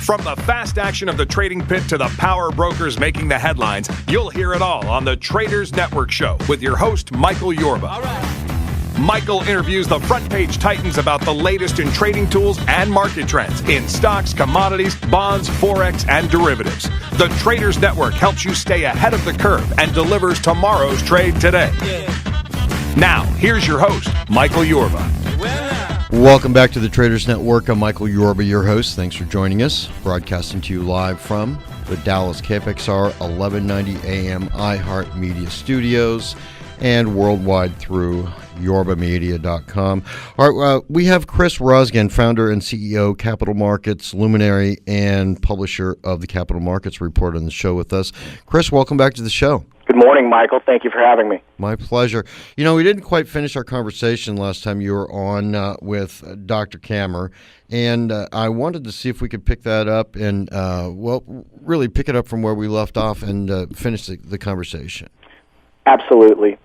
From the fast action of the trading pit to the power brokers making the headlines, you'll hear it all on the Traders Network Show with your host, Michael Yorba. All right. Michael interviews the front page titans about the latest in trading tools and market trends in stocks, commodities, bonds, forex, and derivatives. The Traders Network helps you stay ahead of the curve and delivers tomorrow's trade today. Yeah. Now, here's your host, Michael Yorba. Welcome back to the Traders Network. I'm Michael Yorba, your host. Thanks for joining us. Broadcasting to you live from the Dallas KFXR 1190 AM iHeart Media Studios and worldwide through yorbamedia.com. All right, we have Chris Rosgen, founder and CEO, Capital Markets Luminary, and publisher of the Capital Markets Report, on the show with us. Chris, welcome back to the show. Good morning, Michael. Thank you for having me. My pleasure. You know, we didn't quite finish our conversation last time you were on with Dr. Kammer, and I wanted to see if we could pick that up and, really pick it up from where we left off and finish the conversation. Absolutely.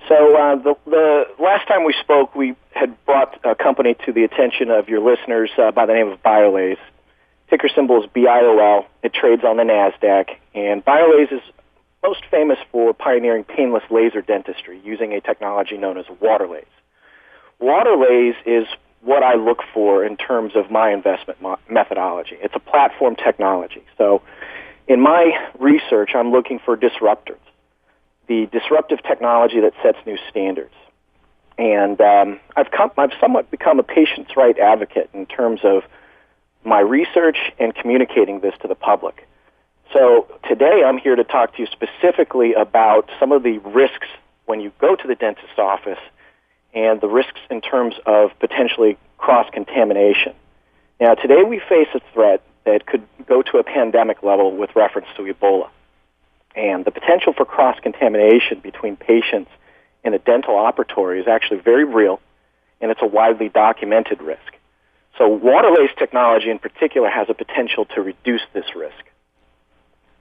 So the last time we spoke, we had brought a company to the attention of your listeners by the name of Biolase. Ticker symbol is BIOL. It trades on the NASDAQ, and Biolase is most famous for pioneering painless laser dentistry using a technology known as Waterlase. Waterlase is what I look for in terms of my investment methodology. It's a platform technology. So in my research, I'm looking for disruptors, the disruptive technology that sets new standards. And I've somewhat become a patient's right advocate in terms of my research and communicating this to the public. So today I'm here to talk to you specifically about some of the risks when you go to the dentist's office and the risks in terms of potentially cross-contamination. Now, today we face a threat that could go to a pandemic level with reference to Ebola. And the potential for cross-contamination between patients in a dental operatory is actually very real, and it's a widely documented risk. So Waterlase technology in particular has a potential to reduce this risk.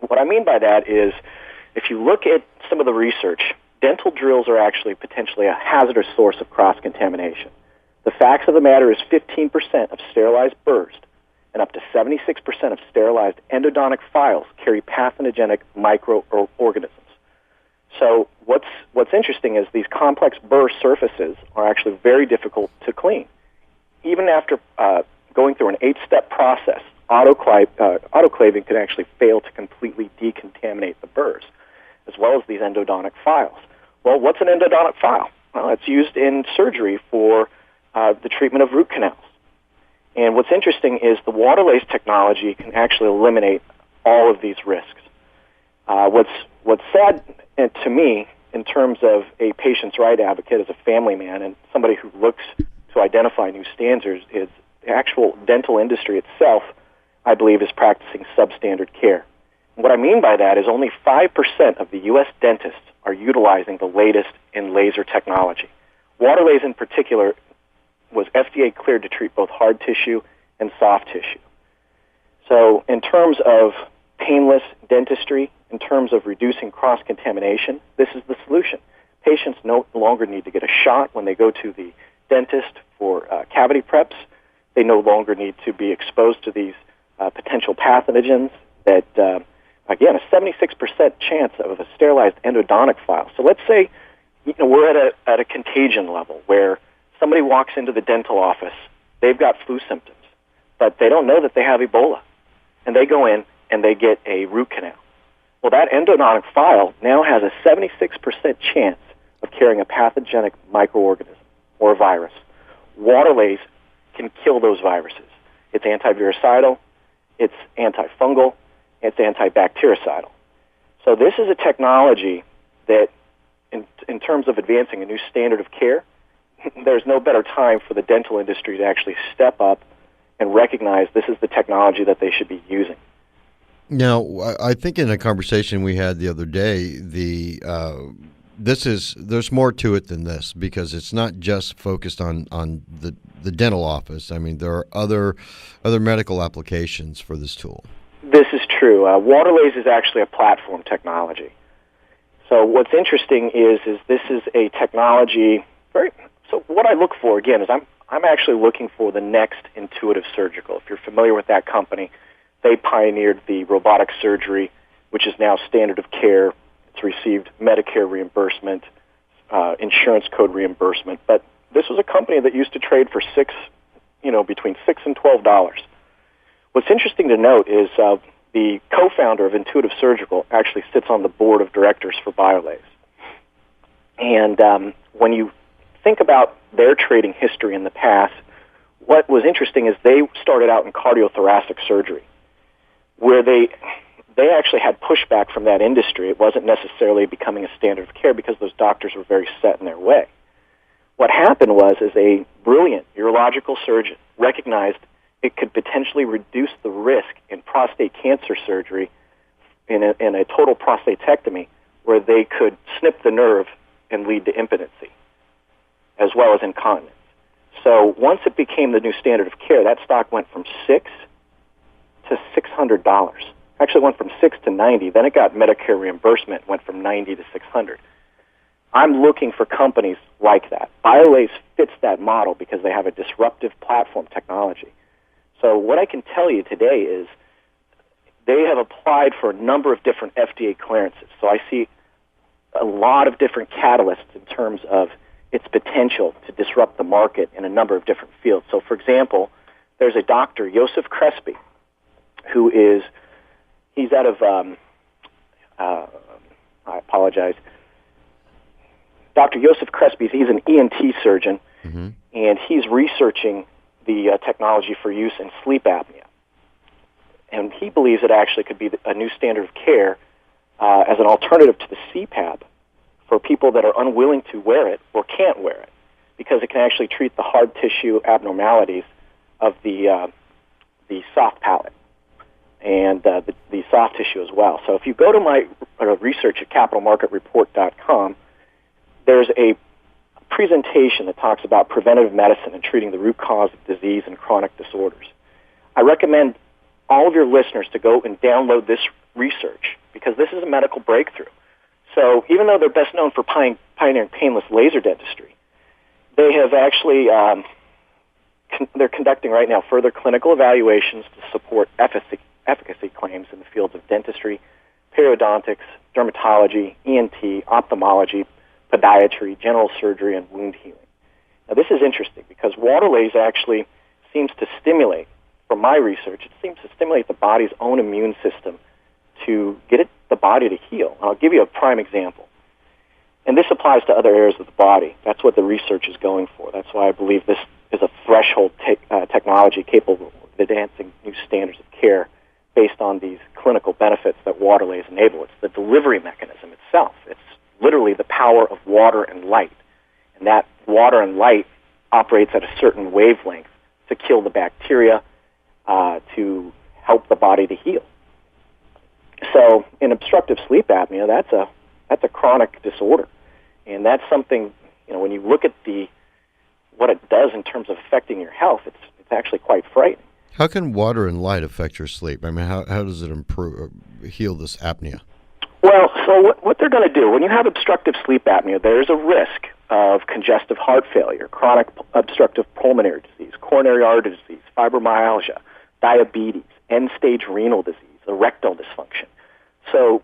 What I mean by that is, if you look at some of the research, dental drills are actually potentially a hazardous source of cross-contamination. The facts of the matter is 15% of sterilized burrs and up to 76% of sterilized endodontic files carry pathogenic microorganisms. So what's interesting is these complex burr surfaces are actually very difficult to clean. Even after going through an 8-step process, autoclaving can actually fail to completely decontaminate the burrs, as well as these endodontic files. Well, what's an endodontic file? Well, it's used in surgery for the treatment of root canals. And what's interesting is the Waterlase technology can actually eliminate all of these risks. What's sad to me in terms of a patient's right advocate as a family man and somebody who looks to identify new standards is the actual dental industry itself, I believe, is practicing substandard care. And what I mean by that is only 5% of the U.S. dentists are utilizing the latest in laser technology. Waterlase in particular was FDA cleared to treat both hard tissue and soft tissue. So in terms of painless dentistry, in terms of reducing cross-contamination, this is the solution. Patients no longer need to get a shot when they go to the dentist for cavity preps. They no longer need to be exposed to these potential pathogens that, again, a 76% chance of a sterilized endodontic file. So let's say we're at a contagion level where somebody walks into the dental office, they've got flu symptoms, but they don't know that they have Ebola. And they go in and they get a root canal. Well, that endodontic file now has a 76% chance of carrying a pathogenic microorganism or a virus. Waterlase can kill those viruses. It's antivirucidal, it's antifungal, it's antibactericidal. So this is a technology that, in terms of advancing a new standard of care, there's no better time for the dental industry to actually step up and recognize this is the technology that they should be using. Now, I think in a conversation we had the other day, there's more to it than this, because it's not just focused on the dental office. I mean, there are other medical applications for this tool. This is true. Waterlase is actually a platform technology. So what's interesting is this is a technology. So what I look for, again, is I'm actually looking for the next Intuitive Surgical. If you're familiar with that company, They pioneered the robotic surgery, which is now standard of care. It's received Medicare reimbursement, insurance code reimbursement. But this was a company that used to trade for between $6 and $12. What's interesting to note is the co-founder of Intuitive Surgical actually sits on the board of directors for Biolase. And when you think about their trading history in the past, what was interesting is they started out in cardiothoracic surgery, where they actually had pushback from that industry. It wasn't necessarily becoming a standard of care because those doctors were very set in their way. What happened was a brilliant urological surgeon recognized it could potentially reduce the risk in prostate cancer surgery in a total prostatectomy, where they could snip the nerve and lead to impotency, as well as incontinence. So once it became the new standard of care, that stock went from $6 to $600. Actually went from $6 to $90. Then it got Medicare reimbursement, went from $90 to $600. I'm looking for companies like that. Biolase fits that model because they have a disruptive platform technology. So what I can tell you today is they have applied for a number of different FDA clearances. So I see a lot of different catalysts in terms of its potential to disrupt the market in a number of different fields. So, for example, there's a doctor, Joseph Crespi, he's out of, I apologize, Dr. Joseph Crespi, he's an ENT surgeon, and he's researching the technology for use in sleep apnea. And he believes it actually could be a new standard of care as an alternative to the CPAP for people that are unwilling to wear it or can't wear it, because it can actually treat the hard tissue abnormalities of the soft palate and the soft tissue as well. So if you go to my research at capitalmarketreport.com, there's a presentation that talks about preventative medicine and treating the root cause of disease and chronic disorders. I recommend all of your listeners to go and download this research because this is a medical breakthrough. So even though they're best known for pioneering painless laser dentistry, they have actually, they're conducting right now further clinical evaluations to support efficacy claims in the fields of dentistry, periodontics, dermatology, ENT, ophthalmology, podiatry, general surgery, and wound healing. Now this is interesting because Waterlase actually seems to stimulate, from my research, it seems to stimulate the body's own immune system to get the body to heal. I'll give you a prime example. And this applies to other areas of the body. That's what the research is going for. That's why I believe this is a threshold technology capable of advancing new standards of care based on these clinical benefits that Waterlase enable. It's the delivery mechanism itself. It's literally the power of water and light. And that water and light operates at a certain wavelength to kill the bacteria, to help the body to heal. So in obstructive sleep apnea, that's a chronic disorder. And that's something, when you look at what it does in terms of affecting your health, it's actually quite frightening. How can water and light affect your sleep? I mean, how does it heal this apnea? Well, so what they're going to do, when you have obstructive sleep apnea, there's a risk of congestive heart failure, chronic obstructive pulmonary disease, coronary artery disease, fibromyalgia, diabetes, end-stage renal disease, erectile dysfunction. So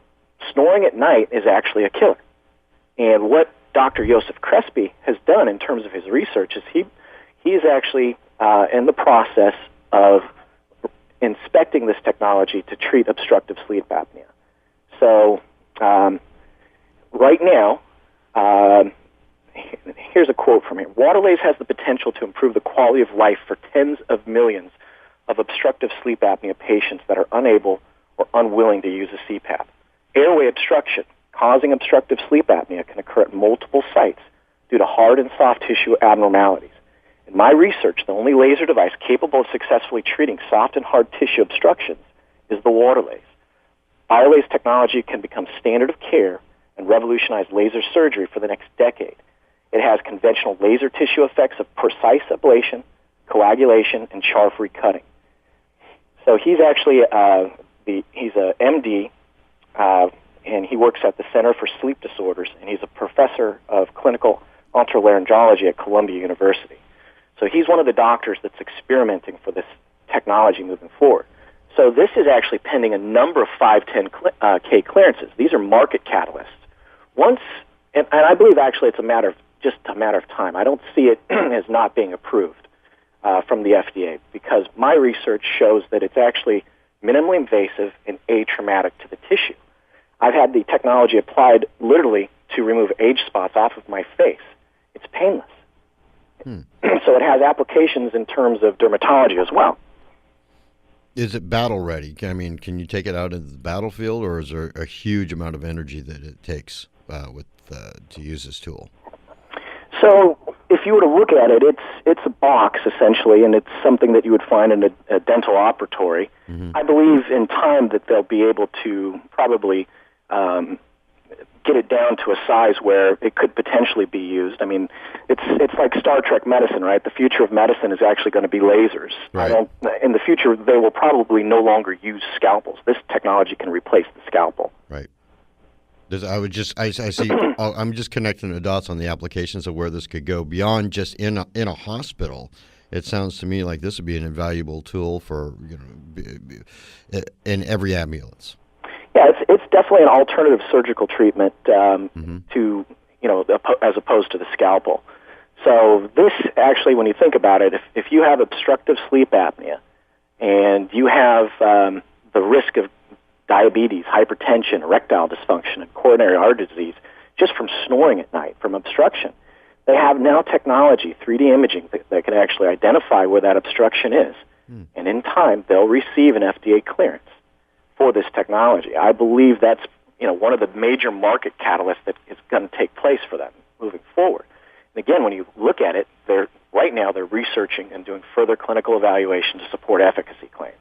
snoring at night is actually a killer. And what Dr. Joseph Crespi has done in terms of his research is he's actually in the process of inspecting this technology to treat obstructive sleep apnea. So right now, here's a quote from him. Waterlase has the potential to improve the quality of life for tens of millions of obstructive sleep apnea patients that are unable or unwilling to use a CPAP. Airway obstruction causing obstructive sleep apnea can occur at multiple sites due to hard and soft tissue abnormalities. In my research, the only laser device capable of successfully treating soft and hard tissue obstructions is the Waterlase. Biolase technology can become standard of care and revolutionize laser surgery for the next decade. It has conventional laser tissue effects of precise ablation, coagulation, and char-free cutting. So he's actually he's a MD, and he works at the Center for Sleep Disorders, and he's a professor of clinical otolaryngology at Columbia University. So he's one of the doctors that's experimenting for this technology moving forward. So this is actually pending a number of 510K clearances. These are market catalysts. Once, and I believe actually it's just a matter of time. I don't see it as not being approved from the FDA, because my research shows that it's actually minimally invasive and atraumatic to the tissue. I've had the technology applied literally to remove age spots off of my face. It's painless. So it has applications in terms of dermatology as well. Is it battle ready? I mean, can you take it out into the battlefield, or is there a huge amount of energy that it takes to use this tool? So if you were to look at it, it's a box essentially, and it's something that you would find in a dental operatory. Mm-hmm. I believe in time that they'll be able to probably get it down to a size where it could potentially be used. I mean, it's like Star Trek medicine, right? The future of medicine is actually going to be lasers. Right. In the future, they will probably no longer use scalpels. This technology can replace the scalpel. Right. I see. I'm just connecting the dots on the applications of where this could go beyond just in a hospital. It sounds to me like this would be an invaluable tool for in every ambulance. Yeah, it's definitely an alternative surgical treatment to as opposed to the scalpel. So this actually, when you think about it, if you have obstructive sleep apnea and you have the risk of diabetes, hypertension, erectile dysfunction, and coronary artery disease just from snoring at night, from obstruction, they have now technology, 3D imaging, that can actually identify where that obstruction is. And in time, they'll receive an FDA clearance for this technology. I believe that's one of the major market catalysts that is going to take place for them moving forward. And again, when you look at it, right now they're researching and doing further clinical evaluation to support efficacy claims.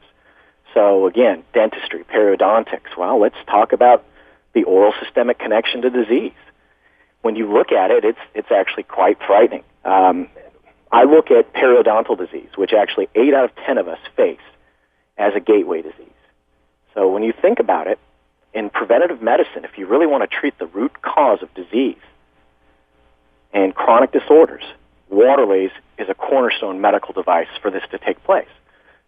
So again, dentistry, periodontics. Well, let's talk about the oral systemic connection to disease. When you look at it, it's actually quite frightening. I look at periodontal disease, which actually 8 out of 10 of us face as a gateway disease. So when you think about it, in preventative medicine, if you really want to treat the root cause of disease and chronic disorders, Waterlase is a cornerstone medical device for this to take place.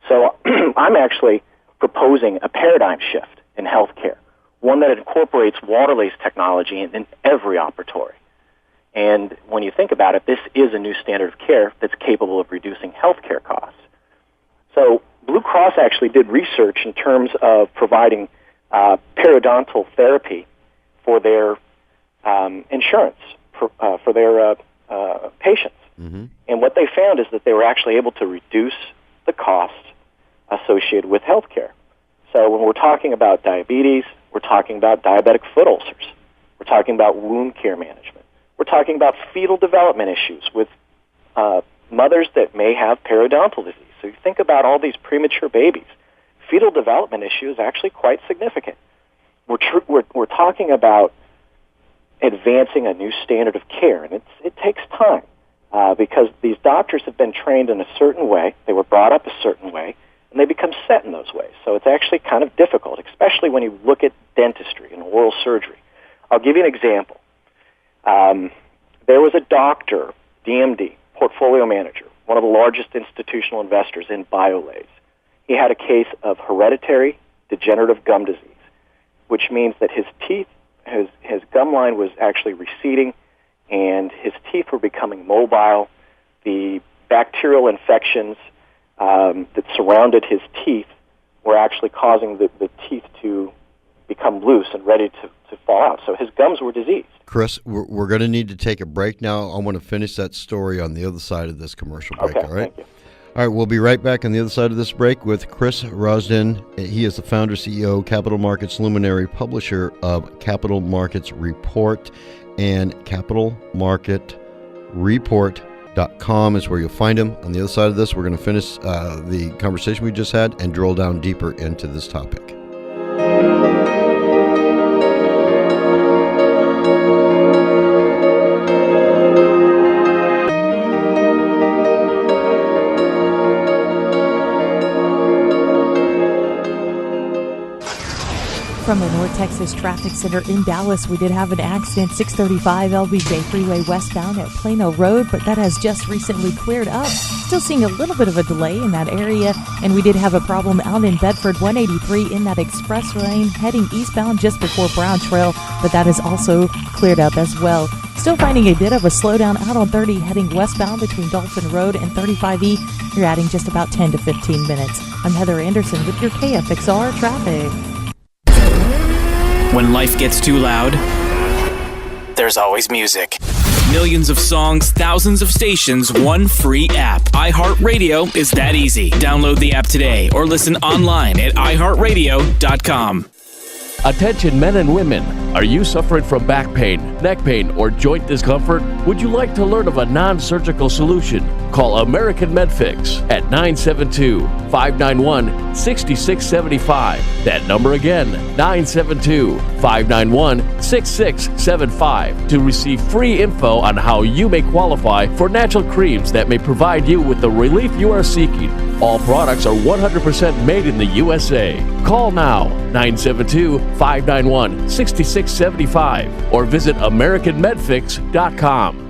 So I'm actually proposing a paradigm shift in healthcare, one that incorporates Waterlase technology in every operatory. And when you think about it, this is a new standard of care that's capable of reducing healthcare costs. So Blue Cross actually did research in terms of providing periodontal therapy for their insurance, for their patients. Mm-hmm. And what they found is that they were actually able to reduce the costs associated with healthcare. So when we're talking about diabetes, we're talking about diabetic foot ulcers. We're talking about wound care management. We're talking about fetal development issues with mothers that may have periodontal disease. So you think about all these premature babies. Fetal development issue is actually quite significant. We're talking about advancing a new standard of care, and it takes time because these doctors have been trained in a certain way. They were brought up a certain way, and they become set in those ways. So it's actually kind of difficult, especially when you look at dentistry and oral surgery. I'll give you an example. There was a doctor, DMD, portfolio manager, one of the largest institutional investors in Biolase. He had a case of hereditary degenerative gum disease, which means that his teeth, his gum line was actually receding, and his teeth were becoming mobile. The bacterial infections that surrounded his teeth were actually causing the teeth to become loose and ready to fall out. So his gums were diseased. Chris, we're going to need to take a break now. I want to finish that story on the other side of this commercial break, okay, all right? Thank you. All right, we'll be right back on the other side of this break with Chris Rosgen. He is the founder, CEO, Capital Markets Luminary, publisher of Capital Markets Report, and capitalmarketreport.com is where you'll find him. On the other side of this, we're going to finish the conversation we just had and drill down deeper into this topic. from the North Texas Traffic Center in Dallas. We did have an accident, 635 LBJ Freeway westbound at Plano Road, but that has just recently cleared up. Still seeing a little bit of a delay in that area, and we did have a problem out in Bedford, 183 in that express lane, heading eastbound just before Brown Trail, but that is also cleared up as well. Still finding a bit of a slowdown out on 30 heading westbound between Dolphin Road and 35E. You're adding just about 10 to 15 minutes. I'm Heather Anderson with your KFXR traffic. When life gets too loud, there's always music. Millions of songs, thousands of stations, one free app. iHeart Radio is that easy. Download the app today or listen online at iHeartRadio.com. Attention men and women, are you suffering from back pain, neck pain, or joint discomfort? Would you like to learn of a non-surgical solution? Call American Medfix at 972-591-6675. That number again, 972-591-6675 to receive free info on how you may qualify for natural creams that may provide you with the relief you are seeking. All products are 100% made in the USA. Call now, 972-591-6675 or visit AmericanMedfix.com.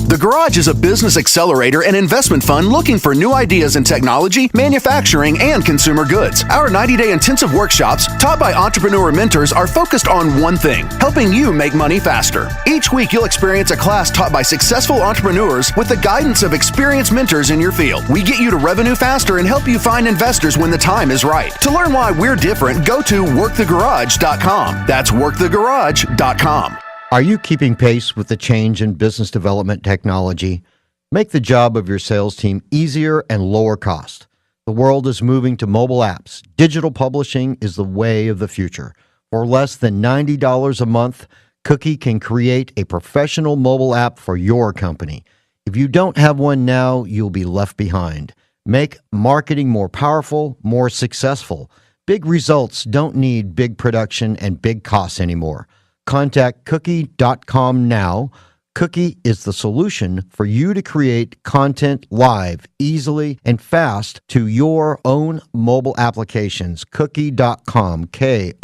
The Garage is a business accelerator and investment fund looking for new ideas in technology, manufacturing, and consumer goods. Our 90-day intensive workshops, taught by entrepreneur mentors, are focused on one thing: helping you make money faster. Each week, you'll experience a class taught by successful entrepreneurs with the guidance of experienced mentors in your field. We get you to revenue faster and help you find investors when the time is right. To learn why we're different, go to workthegarage.com. That's workthegarage.com. Are you keeping pace with the change in business development technology? Make the job of your sales team easier and lower cost. The world is moving to mobile apps. Digital publishing is the way of the future. For less than $90 a month, Cookie can create a professional mobile app for your company. If you don't have one now, you'll be left behind. Make marketing more powerful, more successful. Big results don't need big production and big costs anymore. Contact Cookie.com now. Cookie is the solution for you to create content live, easily, and fast to your own mobile applications. Cookie.com, Kooke.com.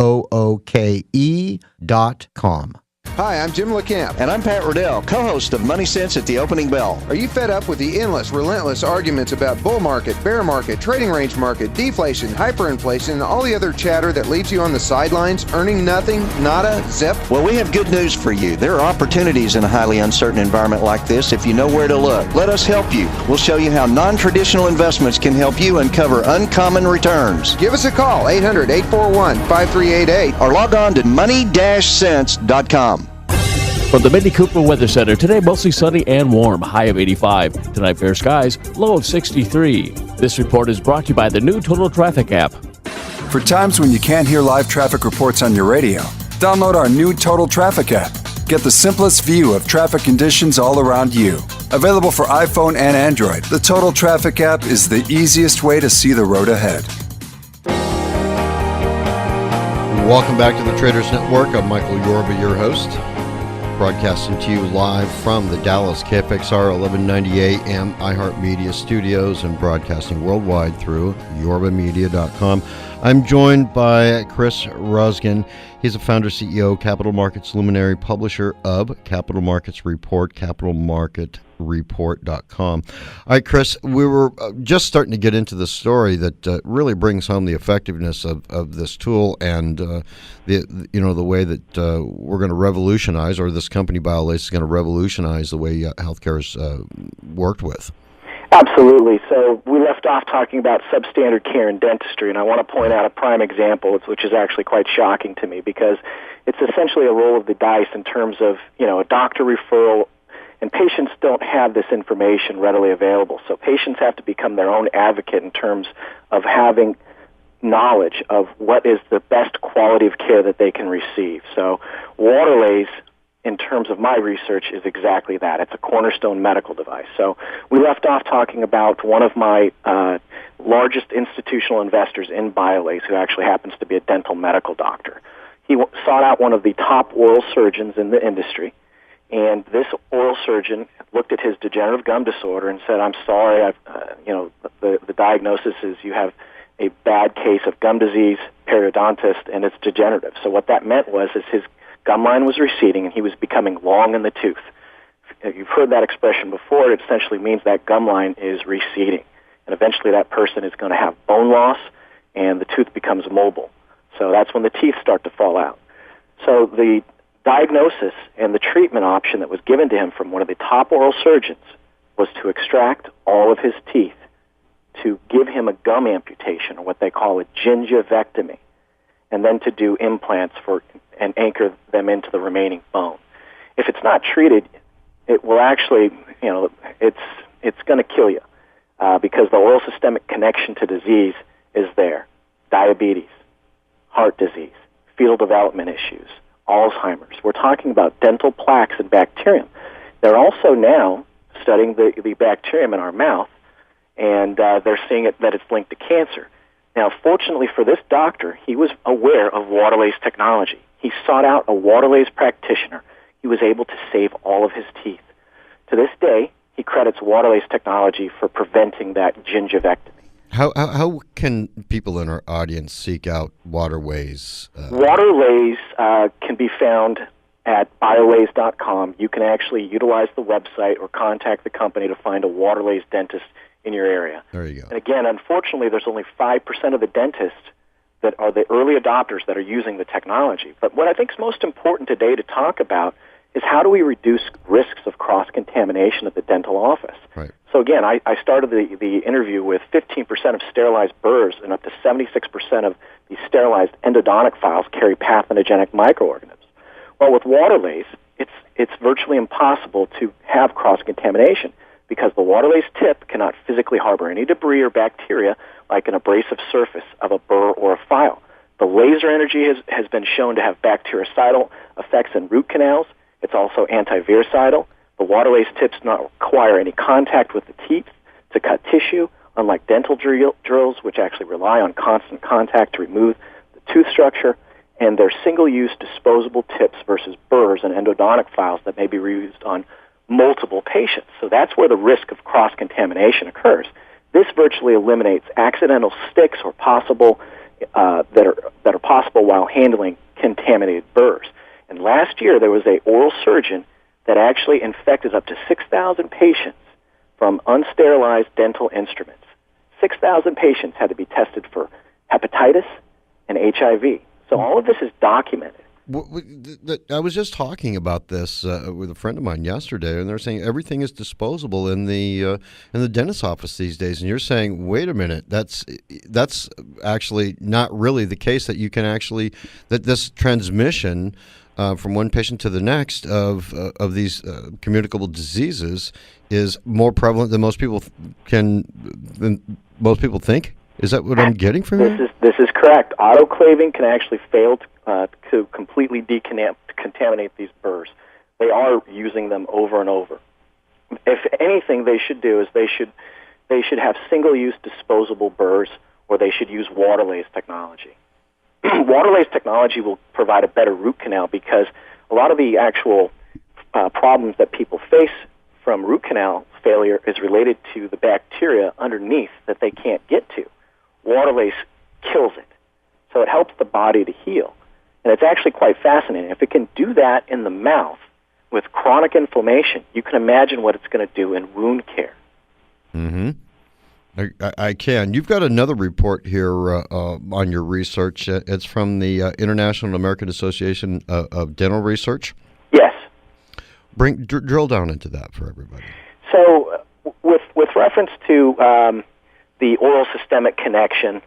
Hi, I'm Jim LeCamp. And I'm Pat Riddell, co-host of Money Sense at the Opening Bell. Are you fed up with the endless, relentless arguments about bull market, bear market, trading range market, deflation, hyperinflation, and all the other chatter that leaves you on the sidelines, earning nothing, nada, zip? Well, we have good news for you. There are opportunities in a highly uncertain environment like this if you know where to look. Let us help you. We'll show you how non-traditional investments can help you uncover uncommon returns. Give us a call, 800-841-5388, or log on to money-sense.com. From the Mini Cooper Weather Center, today mostly sunny and warm, high of 85. Tonight fair skies, low of 63. This report is brought to you by the new Total Traffic app. For times when you can't hear live traffic reports on your radio, download our new Total Traffic app. Get the simplest view of traffic conditions all around you. Available for iPhone and Android, the Total Traffic app is the easiest way to see the road ahead. Welcome back to the Traders Network. I'm Michael Yorba, your host. Broadcasting to you live from the Dallas KFXR 1190 AM iHeart Media Studios and broadcasting worldwide through yorbamedia.com. I'm joined by Chris Rosgen. He's a founder, CEO, Capital Markets Luminary, publisher of Capital Markets Report, capitalmarketsreport.com. All right, Chris, we were just starting to get into the story that really brings home the effectiveness of this tool and the way that we're going to revolutionize, or this company Biolase is going to revolutionize the way healthcare is worked with. Absolutely. So we left off talking about substandard care in dentistry, and I want to point out a prime example, which is actually quite shocking to me, because it's essentially a roll of the dice in terms of, a doctor referral, and patients don't have this information readily available. So patients have to become their own advocate in terms of having knowledge of what is the best quality of care that they can receive. So Waterlase, in terms of my research, is exactly that. It's a cornerstone medical device. So we left off talking about one of my largest institutional investors in Biolase, who actually happens to be a dental medical doctor. He sought out one of the top oral surgeons in the industry, and this oral surgeon looked at his degenerative gum disorder and said, "I'm sorry, the diagnosis is you have a bad case of gum disease, periodontist, and it's degenerative. So what that meant was his gum line was receding and he was becoming long in the tooth. You've heard that expression before. It essentially means that gum line is receding. And eventually that person is going to have bone loss and the tooth becomes mobile. So that's when the teeth start to fall out. So the diagnosis and the treatment option that was given to him from one of the top oral surgeons was to extract all of his teeth, to give him a gum amputation, or what they call a gingivectomy, and then to do implants and anchor them into the remaining bone. If it's not treated, it will actually, it's going to kill you because the oral systemic connection to disease is there. Diabetes, heart disease, fetal development issues, Alzheimer's. We're talking about dental plaques and bacterium. They're also now studying the bacterium in our mouth, and they're seeing that it's linked to cancer. Now, fortunately for this doctor, he was aware of Waterlase technology. He sought out a Waterlase practitioner. He was able to save all of his teeth. To this day, he credits Waterlase technology for preventing that gingivectomy. How can people in our audience seek out Waterlase? Waterlase can be found at biolase.com. You can actually utilize the website or contact the company to find a Waterlase dentist in your area. There you go. And again, unfortunately, there's only 5% of the dentists that are the early adopters that are using the technology. But what I think is most important today to talk about is how do we reduce risks of cross-contamination at the dental office. Right. So again, I started the interview with 15% of sterilized burrs and up to 76% of the sterilized endodontic files carry pathogenic microorganisms. Well, with Waterlase, it's virtually impossible to have cross-contamination because the Waterlase tip cannot physically harbor any debris or bacteria like an abrasive surface of a burr or a file. The laser energy has been shown to have bactericidal effects in root canals. It's also antivirucidal. The Waterlase tips do not require any contact with the teeth to cut tissue, unlike dental drills, which actually rely on constant contact to remove the tooth structure. And they're single-use disposable tips versus burrs and endodontic files that may be reused on multiple patients. So that's where the risk of cross-contamination occurs. This virtually eliminates accidental sticks or possible that are possible while handling contaminated burrs. And last year there was an oral surgeon that actually infected up to 6,000 patients from unsterilized dental instruments. 6,000 patients had to be tested for hepatitis and HIV. So all of this is documented. I was just talking about this with a friend of mine yesterday, and they're saying everything is disposable in the dentist's office these days. And you're saying, wait a minute, that's actually not really the case. That you can actually this transmission from one patient to the next of these communicable diseases is more prevalent than most people think. Is that what I'm getting from you? This is correct. Autoclaving can actually fail to completely decontaminate these burrs. They are using them over and over. If anything, they should do is they should have single-use disposable burrs, or they should use Waterlase technology. Waterlase technology will provide a better root canal because a lot of the actual problems that people face from root canal failure is related to the bacteria underneath that they can't get to. Waterlase kills it. So it helps the body to heal. And it's actually quite fascinating. If it can do that in the mouth with chronic inflammation, you can imagine what it's going to do in wound care. Mm-hmm. I can. You've got another report here on your research. It's from the International American Association of Dental Research. Yes. Drill down into that for everybody. So with reference to the oral systemic connection,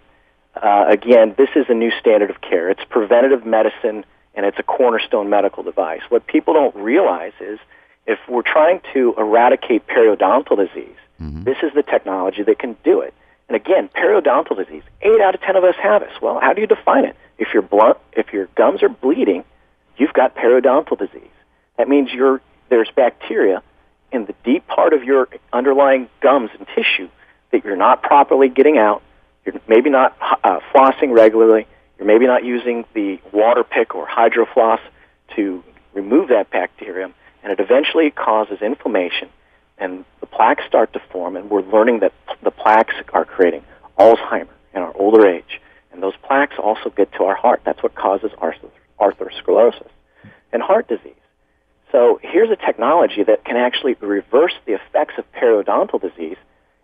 again, this is a new standard of care. It's preventative medicine, and it's a cornerstone medical device. What people don't realize is if we're trying to eradicate periodontal disease, this is the technology that can do it. And again, periodontal disease, 8 out of 10 of us have this. Well, how do you define it? If you're blunt, if your gums are bleeding, you've got periodontal disease. That means there's bacteria in the deep part of your underlying gums and tissue that you're not properly getting out. You're maybe not flossing regularly. You're maybe not using the water pick or hydrofloss to remove that bacterium, and it eventually causes inflammation, and the plaques start to form, and we're learning that the plaques are creating Alzheimer's in our older heart. That's what causes atherosclerosis and heart disease. So here's a technology that can actually reverse the effects of periodontal disease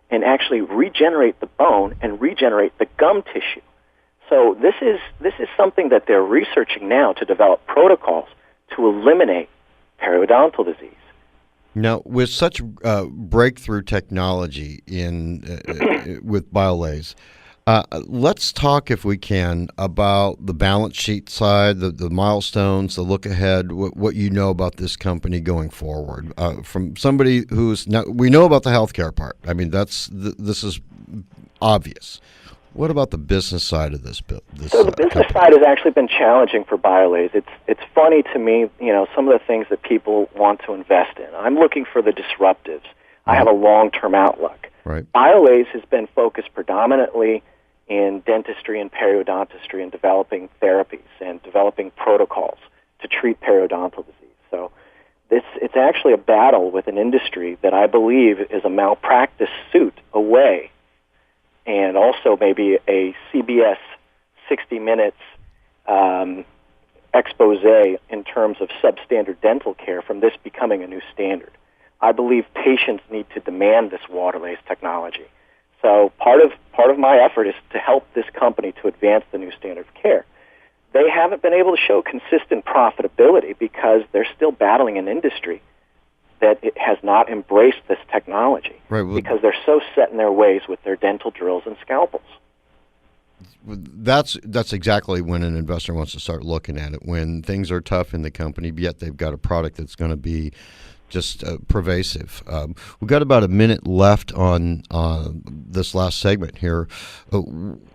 and actually regenerate the bone and regenerate the gum tissue. So this is something that they're researching now to develop protocols to eliminate periodontal disease. Now, with such breakthrough technology with Biolase, let's talk, if we can, about the balance sheet side, the milestones, the look ahead, what you know about this company going forward. From somebody who's now, we know about the healthcare part. I mean, this is obvious. What about the business side of this? So the business side has actually been challenging for Biolase. It's funny to me, some of the things that people want to invest in. I'm looking for the disruptives. I have a long-term outlook. Right. Biolase has been focused predominantly in dentistry and periodontistry and developing therapies and developing protocols to treat periodontal disease. So it's actually a battle with an industry that I believe is a malpractice suit away, and also maybe a CBS 60 Minutes expose in terms of substandard dental care from this becoming a new standard. I believe patients need to demand this Waterlase technology. So part of my effort is to help this company to advance the new standard of care. They haven't been able to show consistent profitability because they're still battling an industry that it has not embraced this technology, right, because they're so set in their ways with their dental drills and scalpels. That's exactly when an investor wants to start looking at it, when things are tough in the company, yet they've got a product that's going to be just pervasive. We've got about a minute left on this last segment here.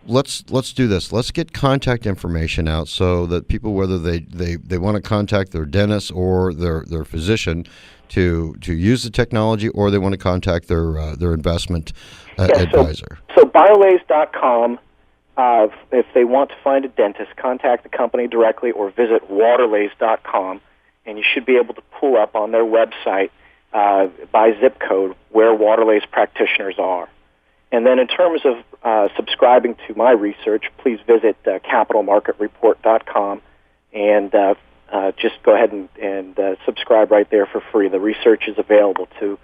Let's do this. Let's get contact information out so that people, whether they want to contact their dentist or their physician to use the technology, or they want to contact their investment advisor. So Biolase.com. If they want to find a dentist, contact the company directly or visit Waterlase.com, and you should be able to pull up on their website by zip code where Waterlase practitioners are. And then in terms of subscribing to my research, please visit capitalmarketreport.com and just go ahead and subscribe right there for free. The research is available to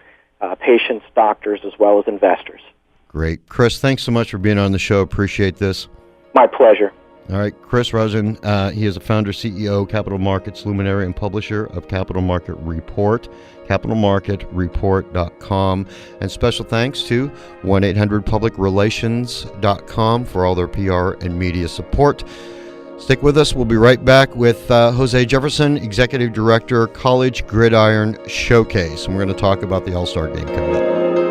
patients, doctors, as well as investors. Great. Chris, thanks so much for being on the show. Appreciate this. My pleasure. All right. Chris Rosgen, he is a founder, CEO, capital markets luminary, and publisher of Capital Market Report, capitalmarketreport.com. And special thanks to 1-800-PublicRelations.com for all their PR and media support. Stick with us. We'll be right back with Jose Jefferson, Executive Director, College Gridiron Showcase. And we're going to talk about the All-Star Game coming up.